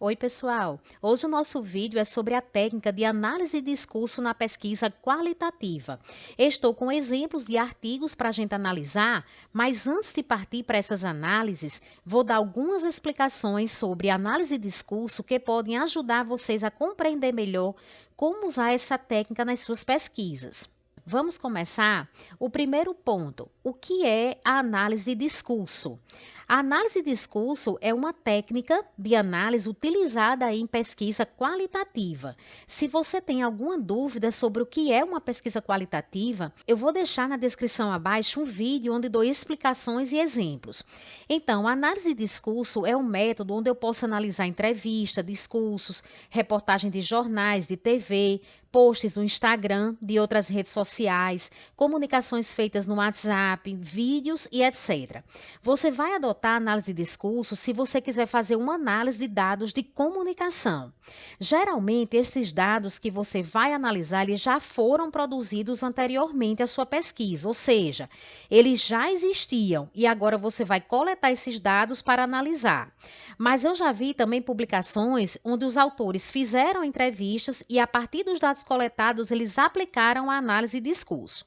Oi, pessoal! Hoje o nosso vídeo é sobre a técnica de análise de discurso na pesquisa qualitativa. Estou com exemplos de artigos para a gente analisar, mas antes de partir para essas análises, vou dar algumas explicações sobre análise de discurso que podem ajudar vocês a compreender melhor como usar essa técnica nas suas pesquisas. Vamos começar? O primeiro ponto: o que é a análise de discurso? A análise de discurso é uma técnica de análise utilizada em pesquisa qualitativa. Se você tem alguma dúvida sobre o que é uma pesquisa qualitativa, eu vou deixar na descrição abaixo um vídeo onde dou explicações e exemplos. Então, a análise de discurso é um método onde eu posso analisar entrevista, discursos, reportagem de jornais, de TV, posts no Instagram, de outras redes sociais, comunicações feitas no WhatsApp, vídeos e etc. Você vai adotar a análise de discurso se você quiser fazer uma análise de dados de comunicação. Geralmente, esses dados que você vai analisar, eles já foram produzidos anteriormente à sua pesquisa, ou seja, eles já existiam e agora você vai coletar esses dados para analisar. Mas eu já vi também publicações onde os autores fizeram entrevistas e, a partir dos dados coletados, eles aplicaram a análise de discurso.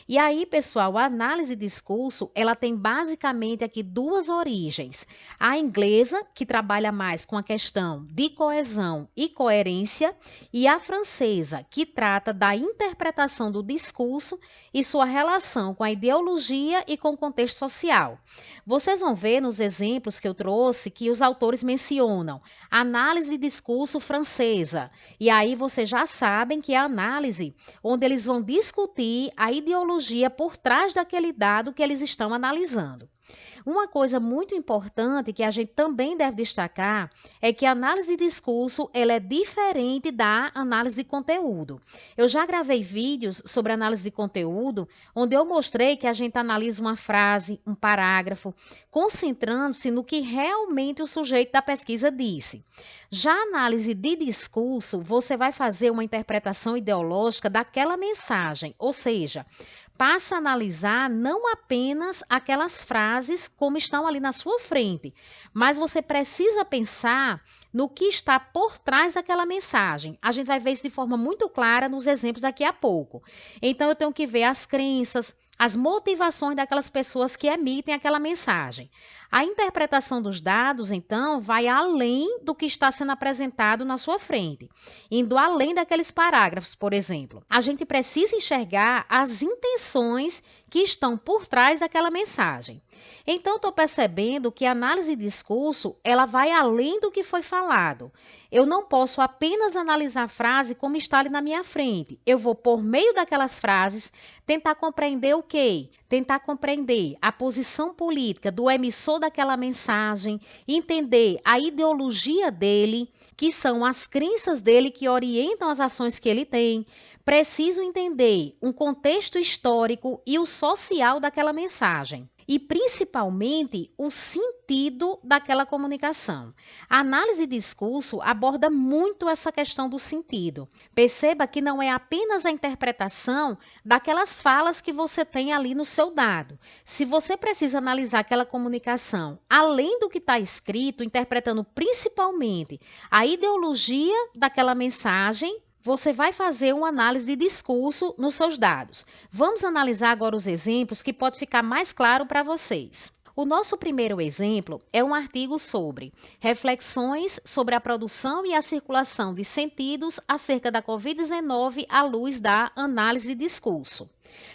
E aí, pessoal, a análise de discurso, ela tem basicamente aqui duas origens. A inglesa, que trabalha mais com a questão de coesão e coerência, e a francesa, que trata da interpretação do discurso e sua relação com a ideologia e com o contexto social. Vocês vão ver nos exemplos que eu trouxe que os autores mencionam análise de discurso francesa. E aí vocês já sabem que é a análise onde eles vão discutir a ideologia por trás daquele dado que eles estão analisando. Uma coisa muito importante que a gente também deve destacar é que a análise de discurso ela é diferente da análise de conteúdo. Eu já gravei vídeos sobre análise de conteúdo, onde eu mostrei que a gente analisa uma frase, um parágrafo, concentrando-se no que realmente o sujeito da pesquisa disse. Já a análise de discurso, você vai fazer uma interpretação ideológica daquela mensagem, ou seja, passa a analisar não apenas aquelas frases como estão ali na sua frente, mas você precisa pensar no que está por trás daquela mensagem. A gente vai ver isso de forma muito clara nos exemplos daqui a pouco. Então, eu tenho que ver as crenças, as motivações daquelas pessoas que emitem aquela mensagem. A interpretação dos dados, então, vai além do que está sendo apresentado na sua frente, indo além daqueles parágrafos, por exemplo. A gente precisa enxergar as intenções que estão por trás daquela mensagem. Então, estou percebendo que a análise de discurso, ela vai além do que foi falado. Eu não posso apenas analisar a frase como está ali na minha frente. Eu vou, por meio daquelas frases, tentar compreender o quê? Tentar compreender a posição política do emissor daquela mensagem, entender a ideologia dele, que são as crenças dele que orientam as ações que ele tem. Preciso entender um contexto histórico e o social daquela mensagem. E, principalmente, o sentido daquela comunicação. A análise de discurso aborda muito essa questão do sentido. Perceba que não é apenas a interpretação daquelas falas que você tem ali no seu dado. Se você precisa analisar aquela comunicação, além do que está escrito, interpretando principalmente a ideologia daquela mensagem, você vai fazer uma análise de discurso nos seus dados. Vamos analisar agora os exemplos que pode ficar mais claro para vocês. O nosso primeiro exemplo é um artigo sobre reflexões sobre a produção e a circulação de sentidos acerca da Covid-19 à luz da análise de discurso.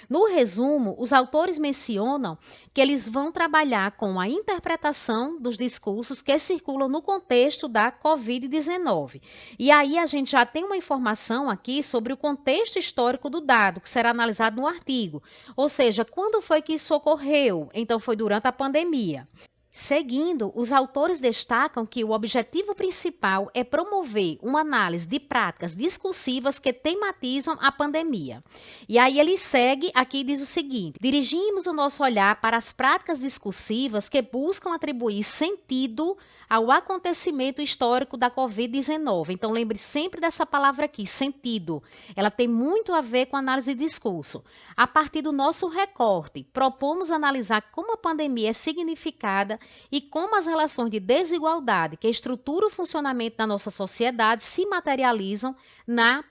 No resumo, os autores mencionam que eles vão trabalhar com a interpretação dos discursos que circulam no contexto da Covid-19. E aí a gente já tem uma informação aqui sobre o contexto histórico do dado, que será analisado no artigo. Ou seja, quando foi que isso ocorreu? Então, foi durante a pandemia. Seguindo, os autores destacam que o objetivo principal é promover uma análise de práticas discursivas que tematizam a pandemia. E aí ele segue aqui e diz o seguinte: dirigimos o nosso olhar para as práticas discursivas que buscam atribuir sentido ao acontecimento histórico da Covid-19. Então, lembre sempre dessa palavra aqui, sentido. Ela tem muito a ver com a análise de discurso. A partir do nosso recorte, propomos analisar como a pandemia é significada e como as relações de desigualdade que estruturam o funcionamento da nossa sociedade se materializam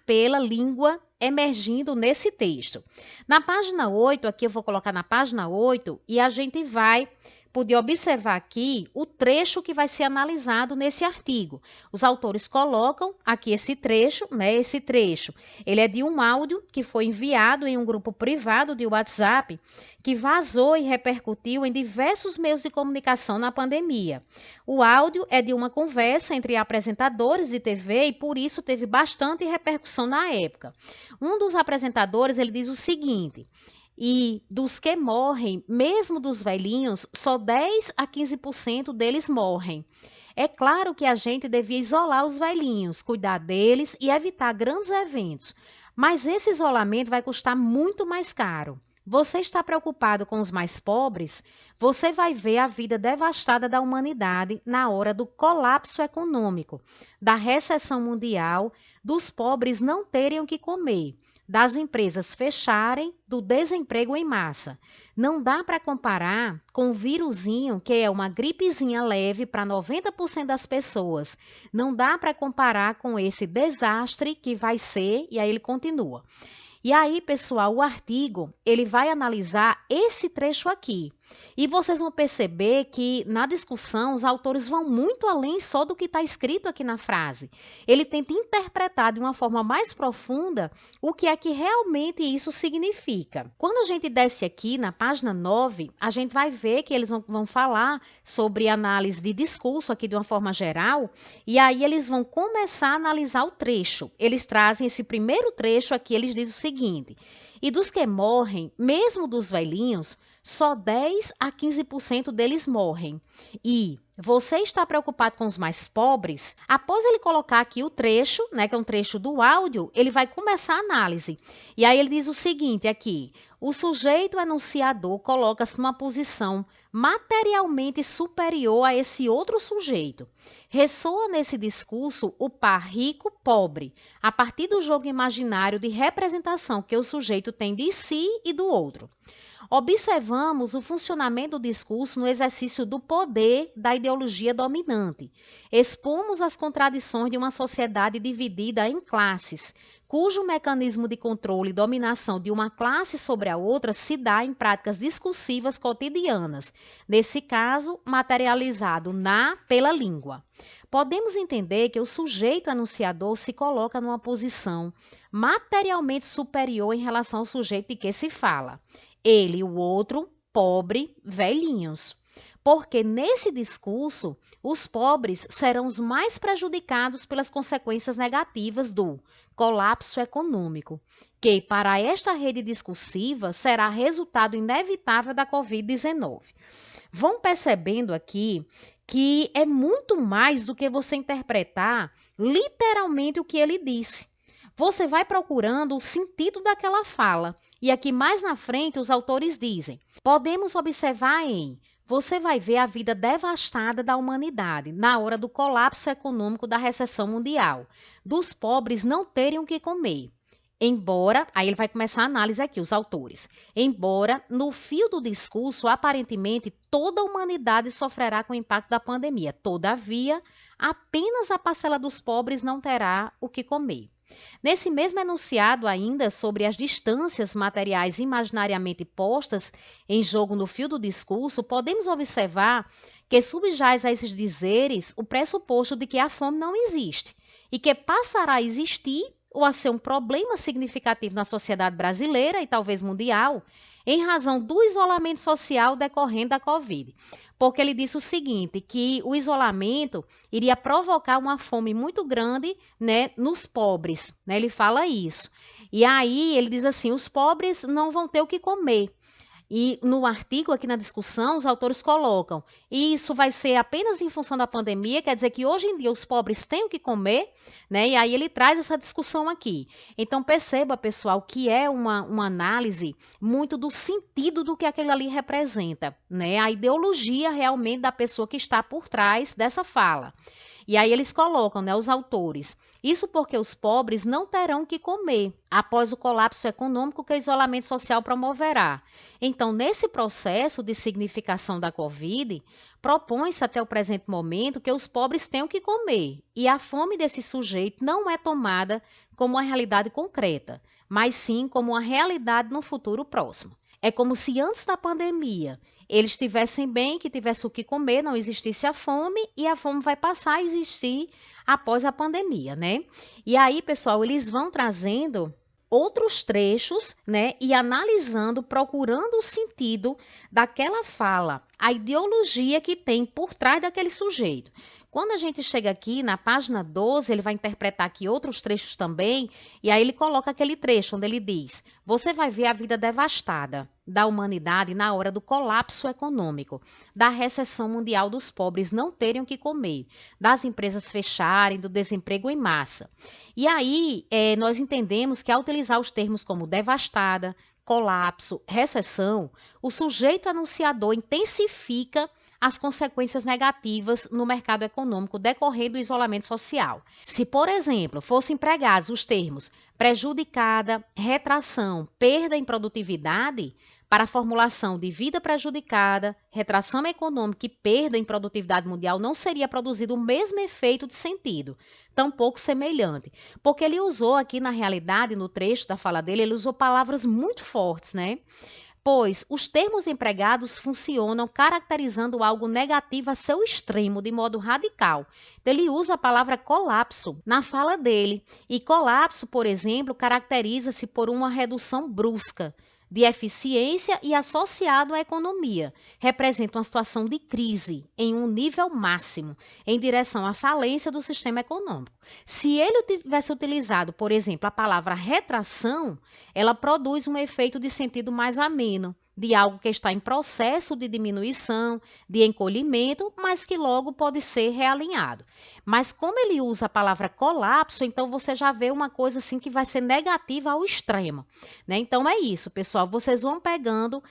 pela língua emergindo nesse texto. Na página 8, aqui eu vou colocar na página 8, e a gente vai poder observar aqui o trecho que vai ser analisado nesse artigo. Os autores colocam aqui esse trecho, né? Esse trecho, ele é de um áudio que foi enviado em um grupo privado de WhatsApp, que vazou e repercutiu em diversos meios de comunicação na pandemia. O áudio é de uma conversa entre apresentadores de TV e, por isso, teve bastante repercussão na época. Um dos apresentadores, ele diz o seguinte: e dos que morrem, mesmo dos velhinhos, só 10 a 15% deles morrem. É claro que a gente devia isolar os velhinhos, cuidar deles e evitar grandes eventos, mas esse isolamento vai custar muito mais caro. Você está preocupado com os mais pobres? Você vai ver a vida devastada da humanidade na hora do colapso econômico, da recessão mundial, dos pobres não terem o que comer, das empresas fecharem, do desemprego em massa. Não dá para comparar com o vírusinho, que é uma gripezinha leve para 90% das pessoas. Não dá para comparar com esse desastre que vai ser, e aí ele continua. E aí, pessoal, o artigo, ele vai analisar esse trecho aqui. E vocês vão perceber que, na discussão, os autores vão muito além só do que está escrito aqui na frase. Ele tenta interpretar de uma forma mais profunda o que é que realmente isso significa. Quando a gente desce aqui na página 9, a gente vai ver que eles vão falar sobre análise de discurso aqui de uma forma geral, e aí eles vão começar a analisar o trecho. Eles trazem esse primeiro trecho aqui, eles dizem o seguinte: e dos que morrem, mesmo dos velhinhos, só 10 a 15% deles morrem. E você está preocupado com os mais pobres? Após ele colocar aqui o trecho, né, que é um trecho do áudio, ele vai começar a análise. E aí ele diz o seguinte aqui: o sujeito enunciador coloca-se numa posição materialmente superior a esse outro sujeito. Ressoa nesse discurso o par rico-pobre, a partir do jogo imaginário de representação que o sujeito tem de si e do outro. Observamos o funcionamento do discurso no exercício do poder da ideologia dominante. Expomos as contradições de uma sociedade dividida em classes, cujo mecanismo de controle e dominação de uma classe sobre a outra se dá em práticas discursivas cotidianas, nesse caso, materializado pela língua. Podemos entender que o sujeito enunciador se coloca numa posição materialmente superior em relação ao sujeito de que se fala. Ele e o outro, pobre, velhinhos. Porque nesse discurso, os pobres serão os mais prejudicados pelas consequências negativas do colapso econômico, que para esta rede discursiva será resultado inevitável da Covid-19. Vão percebendo aqui que é muito mais do que você interpretar literalmente o que ele disse. Você vai procurando o sentido daquela fala. E aqui mais na frente os autores dizem: podemos observar você vai ver a vida devastada da humanidade na hora do colapso econômico da recessão mundial, dos pobres não terem o que comer. Embora, aí ele vai começar a análise aqui, os autores. Embora, no fio do discurso, aparentemente, toda a humanidade sofrerá com o impacto da pandemia. Todavia, apenas a parcela dos pobres não terá o que comer. Nesse mesmo enunciado ainda sobre as distâncias materiais imaginariamente postas em jogo no fio do discurso, podemos observar que subjaz a esses dizeres o pressuposto de que a fome não existe e que passará a existir ou a ser um problema significativo na sociedade brasileira e talvez mundial, em razão do isolamento social decorrente da Covid. Porque ele disse o seguinte, que o isolamento iria provocar uma fome muito grande, né, nos pobres, né? Ele fala isso. E aí ele diz assim, os pobres não vão ter o que comer. E no artigo aqui na discussão, os autores colocam, isso vai ser apenas em função da pandemia, quer dizer que hoje em dia os pobres têm o que comer, né? E aí ele traz essa discussão aqui. Então perceba, pessoal, que é uma análise muito do sentido do que aquilo ali representa, né? A ideologia realmente da pessoa que está por trás dessa fala. E aí eles colocam, né, os autores, isso porque os pobres não terão o que comer após o colapso econômico que o isolamento social promoverá. Então, nesse processo de significação da Covid, propõe-se até o presente momento que os pobres tenham que comer, e a fome desse sujeito não é tomada como uma realidade concreta, mas sim como uma realidade no futuro próximo. É como se antes da pandemia eles estivessem bem, que tivesse o que comer, não existisse a fome, e a fome vai passar a existir após a pandemia, né? E aí, pessoal, eles vão trazendo outros trechos, né, e analisando, procurando o sentido daquela fala, a ideologia que tem por trás daquele sujeito. Quando a gente chega aqui na página 12, ele vai interpretar aqui outros trechos também, e aí ele coloca aquele trecho onde ele diz: você vai ver a vida devastada da humanidade na hora do colapso econômico, da recessão mundial, dos pobres não terem o que comer, das empresas fecharem, do desemprego em massa. E aí, nós entendemos que ao utilizar os termos como devastada, colapso, recessão, o sujeito anunciador intensifica as consequências negativas no mercado econômico decorrendo do isolamento social. Se, por exemplo, fossem empregados os termos prejudicada, retração, perda em produtividade, para a formulação de vida prejudicada, retração econômica e perda em produtividade mundial, não seria produzido o mesmo efeito de sentido, tampouco semelhante. Porque ele usou aqui, na realidade, no trecho da fala dele, ele usou palavras muito fortes, né? Pois os termos empregados funcionam caracterizando algo negativo a seu extremo, de modo radical. Então, ele usa a palavra colapso na fala dele. E colapso, por exemplo, caracteriza-se por uma redução brusca de eficiência e associado à economia. Representa uma situação de crise em um nível máximo, em direção à falência do sistema econômico. Se ele tivesse utilizado, por exemplo, a palavra retração, ela produz um efeito de sentido mais ameno, de algo que está em processo de diminuição, de encolhimento, mas que logo pode ser realinhado. Mas como ele usa a palavra colapso, então você já vê uma coisa assim que vai ser negativa ao extremo, né? Então é isso, pessoal, vocês vão pegando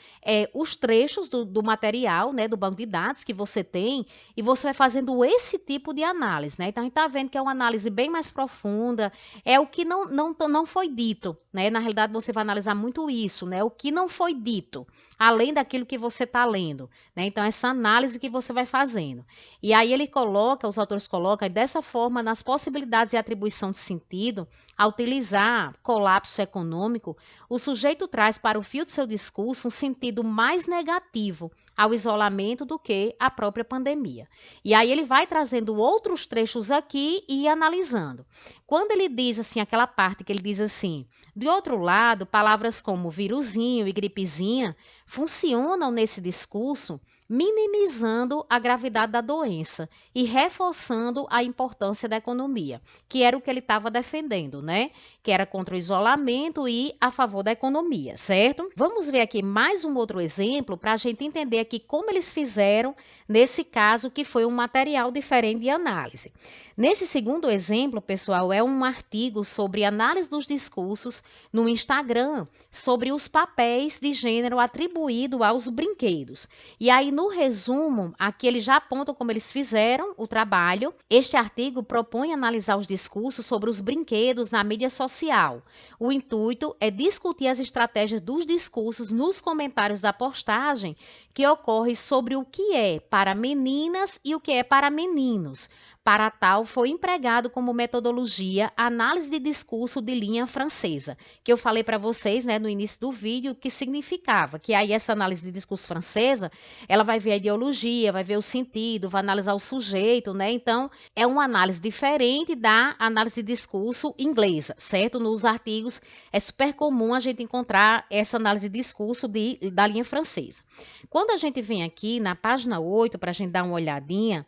os trechos do material, né, do banco de dados que você tem, e você vai fazendo esse tipo de análise, né? Então a gente está vendo que é uma análise bem mais profunda, é o que não foi dito, né? Na realidade você vai analisar muito isso, né? O que não foi dito, além daquilo que você está lendo, né? Então, essa análise que você vai fazendo. E aí ele coloca, os autores colocam dessa forma, nas possibilidades de atribuição de sentido, ao utilizar colapso econômico, o sujeito traz para o fio de seu discurso um sentido mais negativo ao isolamento do que a própria pandemia. E aí ele vai trazendo outros trechos aqui e analisando. Quando ele diz assim, aquela parte que ele diz assim, de outro lado, palavras como viruzinho e gripezinha funcionam nesse discurso minimizando a gravidade da doença e reforçando a importância da economia, que era o que ele estava defendendo, né? Que era contra o isolamento e a favor da economia, certo? Vamos ver aqui mais um outro exemplo para a gente entender aqui como eles fizeram nesse caso que foi um material diferente de análise. Nesse segundo exemplo, pessoal, é um artigo sobre análise dos discursos no Instagram, sobre os papéis de gênero atribuído aos brinquedos. E aí, no resumo, aqui eles já apontam como eles fizeram o trabalho. Este artigo propõe analisar os discursos sobre os brinquedos na mídia social. O intuito é discutir as estratégias dos discursos nos comentários da postagem que ocorre sobre o que é para meninas e o que é para meninos. Para tal, foi empregado como metodologia a análise de discurso de linha francesa, que eu falei para vocês, né, no início do vídeo, que significava que aí essa análise de discurso francesa, ela vai ver a ideologia, vai ver o sentido, vai analisar o sujeito, né? Então, é uma análise diferente da análise de discurso inglesa, certo? Nos artigos é super comum a gente encontrar essa análise de discurso da linha francesa. Quando a gente vem aqui na página 8, para a gente dar uma olhadinha,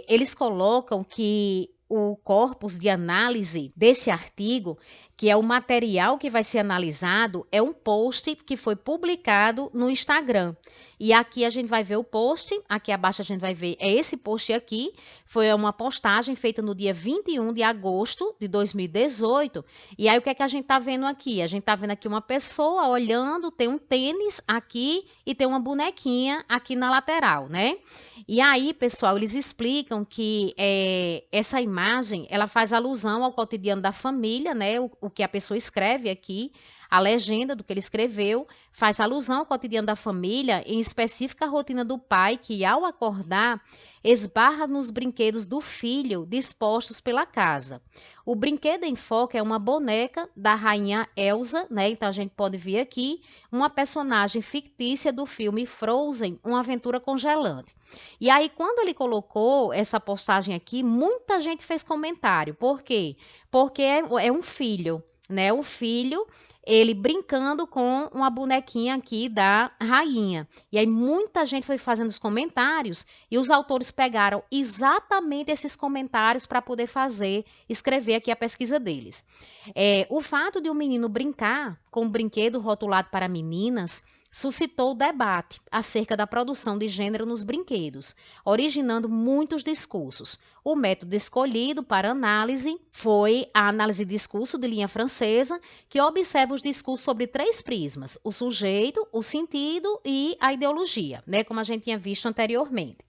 eles colocam que o corpus de análise desse artigo, que é o material que vai ser analisado, é um post que foi publicado no Instagram. E aqui a gente vai ver o post, aqui abaixo a gente vai ver, é esse post aqui, foi uma postagem feita no dia 21 de agosto de 2018. E aí o que é que a gente está vendo aqui? A gente está vendo aqui uma pessoa olhando, tem um tênis aqui e tem uma bonequinha aqui na lateral, né? E aí, pessoal, eles explicam que essa imagem, ela faz alusão ao cotidiano da família, né? O que a pessoa escreve aqui, A legenda do que ele escreveu faz alusão ao cotidiano da família, em específico a rotina do pai que, ao acordar, esbarra nos brinquedos do filho dispostos pela casa. O brinquedo em foco é uma boneca da rainha Elsa, né? Então a gente pode ver aqui uma personagem fictícia do filme Frozen, Uma Aventura Congelante. E aí, quando ele colocou essa postagem aqui, muita gente fez comentário. Por quê? Porque é um filho, né? O filho, ele brincando com uma bonequinha aqui da rainha. E aí muita gente foi fazendo os comentários e os autores pegaram exatamente esses comentários para poder escrever aqui a pesquisa deles. O fato de um menino brincar com um brinquedo rotulado para meninas suscitou debate acerca da produção de gênero nos brinquedos, originando muitos discursos. O método escolhido para análise foi a análise de discurso de linha francesa, que observa os discursos sobre 3 prismas: o sujeito, o sentido e a ideologia, né, como a gente tinha visto anteriormente.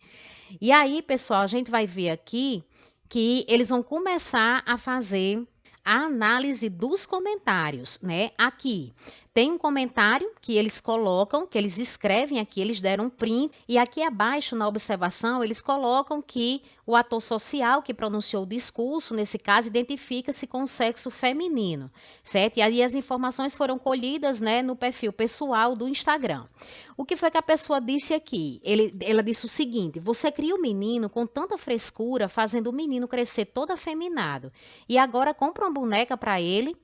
E aí, pessoal, a gente vai ver aqui que eles vão começar a fazer a análise dos comentários, né? Aqui tem um comentário que eles colocam, que eles escrevem aqui, eles deram um print, e aqui abaixo na observação eles colocam que o ator social que pronunciou o discurso, nesse caso, identifica-se com o sexo feminino, certo? E aí as informações foram colhidas, né, no perfil pessoal do Instagram. O que foi que a pessoa disse aqui? Ela disse o seguinte: você cria o menino com tanta frescura, fazendo o menino crescer todo afeminado, e agora compra uma boneca para ele.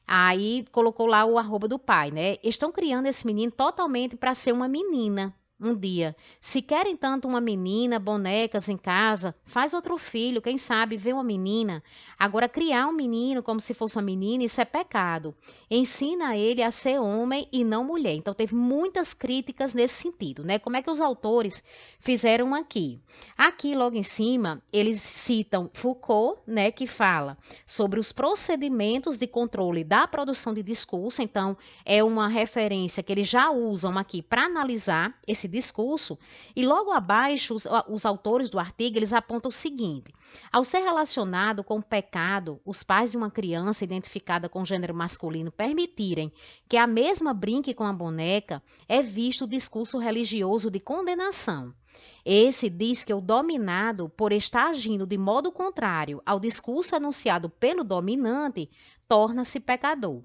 Aí colocou lá o arroba do pai, né? Estão criando esse menino totalmente para ser uma menina um dia. Se querem tanto uma menina, bonecas em casa, faz outro filho, quem sabe vê uma menina. Agora, criar um menino como se fosse uma menina, isso é pecado. Ensina ele a ser homem e não mulher. Então, teve muitas críticas nesse sentido, né? Como é que os autores fizeram aqui? Aqui, logo em cima, eles citam Foucault, né, que fala sobre os procedimentos de controle da produção de discurso. Então, é uma referência que eles já usam aqui para analisar esse discurso. E logo abaixo, os autores do artigo, eles apontam o seguinte: ao ser relacionado com o pecado, os pais de uma criança identificada com gênero masculino permitirem que a mesma brinque com a boneca, é visto o discurso religioso de condenação. Esse diz que o dominado, por estar agindo de modo contrário ao discurso anunciado pelo dominante, torna-se pecador.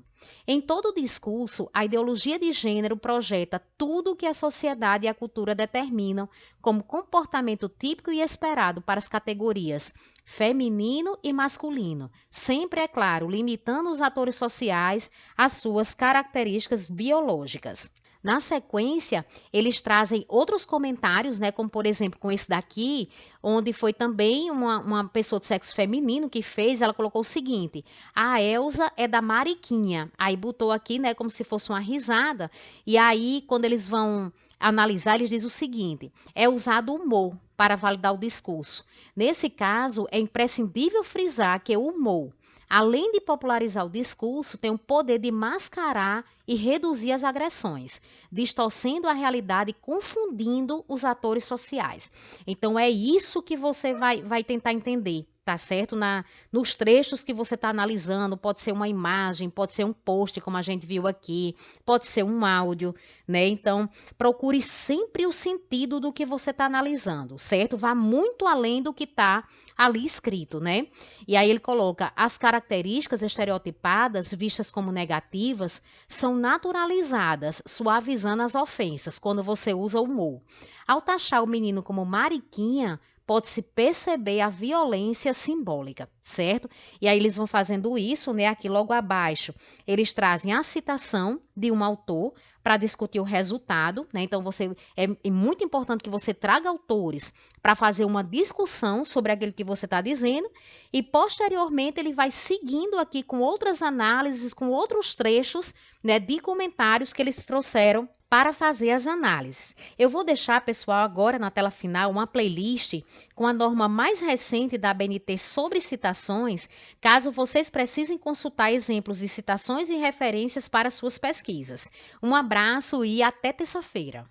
Em todo o discurso, a ideologia de gênero projeta tudo o que a sociedade e a cultura determinam como comportamento típico e esperado para as categorias feminino e masculino, sempre, é claro, limitando os atores sociais às suas características biológicas. Na sequência, eles trazem outros comentários, né, como por exemplo com esse daqui, onde foi também uma pessoa de sexo feminino que fez. Ela colocou o seguinte: a Elsa é da Mariquinha. Aí botou aqui, né, como se fosse uma risada. E aí, quando eles vão analisar, eles dizem o seguinte: é usado o humor para validar o discurso. Nesse caso, é imprescindível frisar que o humor, além de popularizar o discurso, tem o poder de mascarar e reduzir as agressões, distorcendo a realidade e confundindo os atores sociais. Então, é isso que você vai tentar entender, tá certo? Nos trechos que você está analisando, pode ser uma imagem, pode ser um post, como a gente viu aqui, pode ser um áudio, né? Então, procure sempre o sentido do que você está analisando, certo? Vá muito além do que está ali escrito, né? E aí ele coloca: as características estereotipadas, vistas como negativas, são naturalizadas, suavizando as ofensas, quando você usa o humor. Ao taxar o menino como mariquinha, pode-se perceber a violência simbólica, certo? E aí eles vão fazendo isso, né? Aqui logo abaixo, eles trazem a citação de um autor para discutir o resultado, né? Então, é muito importante que você traga autores para fazer uma discussão sobre aquilo que você está dizendo, e posteriormente ele vai seguindo aqui com outras análises, com outros trechos, né, de comentários que eles trouxeram para fazer as análises. Eu vou deixar, pessoal, agora na tela final uma playlist com a norma mais recente da ABNT sobre citações, caso vocês precisem consultar exemplos de citações e referências para suas pesquisas. Um abraço e até terça-feira.